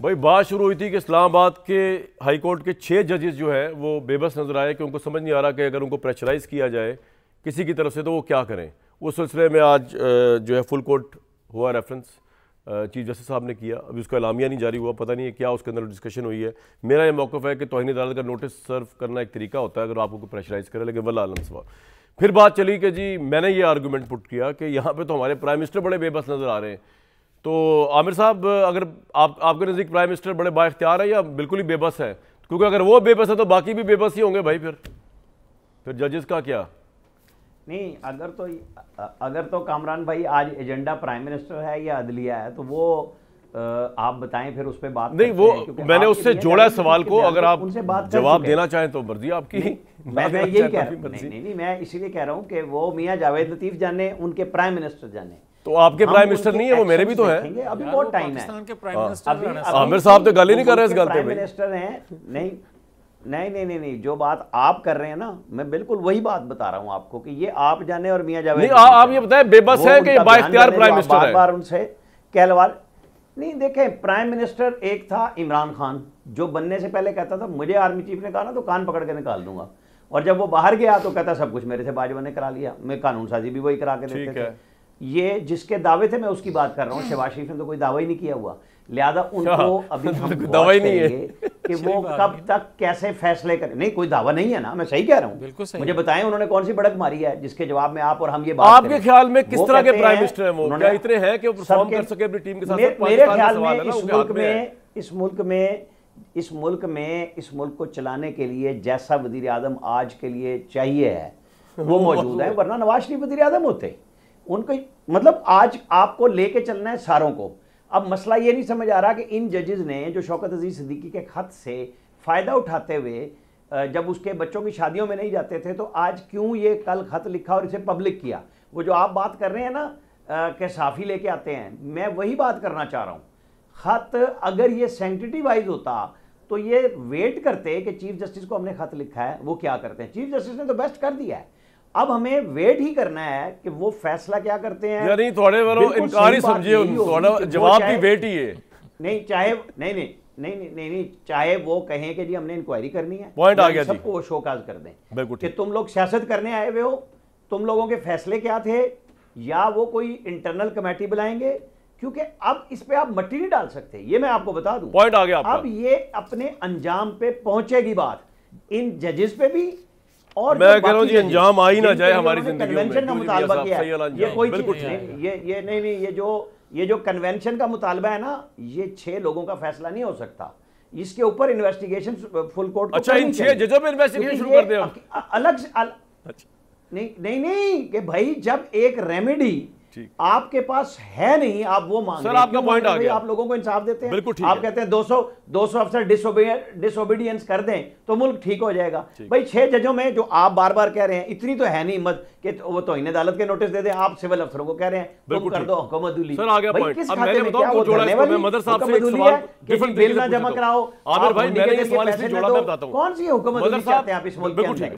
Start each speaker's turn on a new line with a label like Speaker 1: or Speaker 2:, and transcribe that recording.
Speaker 1: भाई बात शुरू हुई थी कि इस्लामाबाद के हाई कोर्ट के 6 जजेस जो है वो बेबस नजर आए कि उनको समझ नहीं आ रहा कि अगर उनको प्रेशराइज किया जाए किसी की तरफ से तो वो क्या करें। उस सिलसिले में आज जो है फुल कोर्ट हुआ रेफरेंस चीफ जस्टिस साहब ने किया। अभी उसका एलामिया नहीं जारी हुआ, पता नहीं है क्या उसके अंदर डिस्कशन हुई है। मेरा ये मौक़िफ़ है कि तौहीन अदालत का नोटिस सर्व करना एक तरीका होता है अगर आपको कोई प्रेशराइज करे, लेकिन वल्लाह आलम सवाल। फिर बात चली कि जी मैंने ये आर्गूमेंट पुट किया कि यहाँ पे तो हमारे प्राइम मिनिस्टर बड़े बेबस नज़र आ रहे हैं। तो आमिर साहब, अगर आपके नज़दीक प्राइम मिनिस्टर बड़े बाइख्तियार है या बिल्कुल ही बेबस है? क्योंकि अगर वो बेबस है तो बाकी भी बेबस ही होंगे भाई। फिर जजेस का क्या?
Speaker 2: नहीं, अगर तो कामरान भाई आज एजेंडा प्राइम मिनिस्टर है या अदलिया है तो वो आप बताएं, फिर उस पर बात
Speaker 1: नहीं। वो मैंने उससे जोड़ा सवाल को, अगर आप जवाब देना चाहें तो मर्जी आपकी।
Speaker 2: मैं यही कह रहा हूँ, नहीं, मैं इसीलिए कह रहा हूँ कि वो मियाँ जावेद लतीफ़ जाने, उनके प्राइम मिनिस्टर जाने।
Speaker 1: तो आपके प्राइम मिनिस्टर नहीं है, वो मेरे भी तो है।
Speaker 2: अभी बहुत टाइम है।
Speaker 1: आमिर साहब तो गाली नहीं कर रहे इस गल पे।
Speaker 2: प्राइम मिनिस्टर हैं। नहीं, जो बात आप कर रहे हैं ना, मैं बिल्कुल वही बात बता रहा हूं आपको कि ये आप जाने और मियां जावेद
Speaker 1: नहीं। आप ये बताएं बेबस है कि बाइख्तियार प्राइम मिनिस्टर है?
Speaker 2: बार उनसे कहलवा नहीं। देखें, प्राइम मिनिस्टर एक था इमरान खान, जो बनने से पहले कहता था मुझे आर्मी चीफ ने कहा ना तो कान पकड़ के निकाल दूंगा, और जब वो बाहर गया तो कहता सब कुछ मेरे से बाजवा ने करा लिया, मैं कानून साजी भी वही करा के देते थे। ये जिसके दावे थे मैं उसकी बात कर रहा हूँ। शहबाज शरीफ ने तो कोई दावा ही नहीं किया हुआ, लिहाजा उनको अभी हम
Speaker 1: दावा ही नहीं है
Speaker 2: कि वो कब तक कैसे फैसले करें। नहीं, कोई दावा नहीं है ना, मैं सही कह रहा हूँ। मुझे बताएं उन्होंने कौन सी बड़क मारी है जिसके जवाब में आप और हम ये बात
Speaker 1: आपके ख्याल में किस तरह के प्राइम मिनिस्टर हैं वो? क्या इतने हैं कि वो परफॉर्म कर सके अपनी टीम के साथ?
Speaker 2: मेरे ख्याल में इस मुल्क को चलाने के लिए जैसा वजीर आजम आज के लिए चाहिए है वो मौजूद है, वरना नवाज शरीफ वजीर आजम होते। उनको मतलब आज आपको लेके चलना है सारों को। अब मसला ये नहीं समझ आ रहा कि इन जजेस ने जो शौकत अजीज सिद्दीकी के खत से फ़ायदा उठाते हुए जब उसके बच्चों की शादियों में नहीं जाते थे, तो आज क्यों ये कल खत लिखा और इसे पब्लिक किया? वो जो आप बात कर रहे हैं ना कि साफ़ी लेके आते हैं, मैं वही बात करना चाह रहा हूँ। ख़त अगर ये सेंसिटिव वाइज होता तो ये वेट करते कि चीफ जस्टिस को हमने खत लिखा है, वो क्या करते हैं। चीफ जस्टिस ने तो बेस्ट कर दिया है, अब हमें वेट ही करना है कि वो फैसला क्या करते हैं।
Speaker 1: यानी थोड़े वालों इनकार ही समझिए, थोड़ा जवाब भी वेट ही है।
Speaker 2: नहीं चाहे नहीं, चाहे वो कहें कि जी हमने इंक्वायरी करनी है,
Speaker 1: पॉइंट आ गया जी,
Speaker 2: सबको शोकाज कर दें कि तुम लोग सियासत करने आए हुए हो, तुम लोगों के फैसले क्या थे, या वो कोई इंटरनल कमेटी बुलाएंगे, क्योंकि अब इस पे आप मट्टी नहीं डाल सकते। ये मैं आपको बता दूं,
Speaker 1: पॉइंट आ गया आपका।
Speaker 2: अब ये अपने अंजाम पे पहुंचेगी बात, इन जजेस पे भी। और
Speaker 1: मैं कह रहा हूं जी अंजाम आ ही ना जाए हमारी जिंदगी में।
Speaker 2: कन्वेंशन का मुतालबा किया है, ये कोई चीज नहीं, ये जो कन्वेंशन का मुतालबा है ना, ये 6 लोगों का फैसला नहीं हो सकता। इसके ऊपर इन्वेस्टिगेशन फुल कोर्ट को।
Speaker 1: अच्छा, इन 6 जजों पे इन्वेस्टिगेशन शुरू कर दे
Speaker 2: अलग से। नहीं कि भाई जब एक रेमेडी आपके पास है नहीं, आप वो मांग
Speaker 1: सर, आपका पॉइंट आ गया।
Speaker 2: आप लोगों को इंसाफ देते हैं,
Speaker 1: बिल्कुल ठीक
Speaker 2: आप कहते हैं 200 अफसर डिसोबीडियंस कर दें तो मुल्क ठीक हो जाएगा। भाई 6 जजों में जो आप बार बार कह रहे हैं, इतनी तो है नहीं हिम्मत कि वो तौहीन अदालत के नोटिस दे दें। आप सिविल अफसरों को कह रहे हैं तुम कर दो हुकूमतुली।
Speaker 1: सर आ गया पॉइंट। अब मैंने बताऊं जोड़ा इसको, मैं मदर साहब से एक सवाल डिफरेंट
Speaker 2: बिल ना जमा कराओ।
Speaker 1: आमिर भाई मैंने ये सवाल इसलिए जोड़ा, मैं बताता हूं
Speaker 2: कौन सी हुकूमतुली चाहते हैं आप इस मुल्क के अंदर?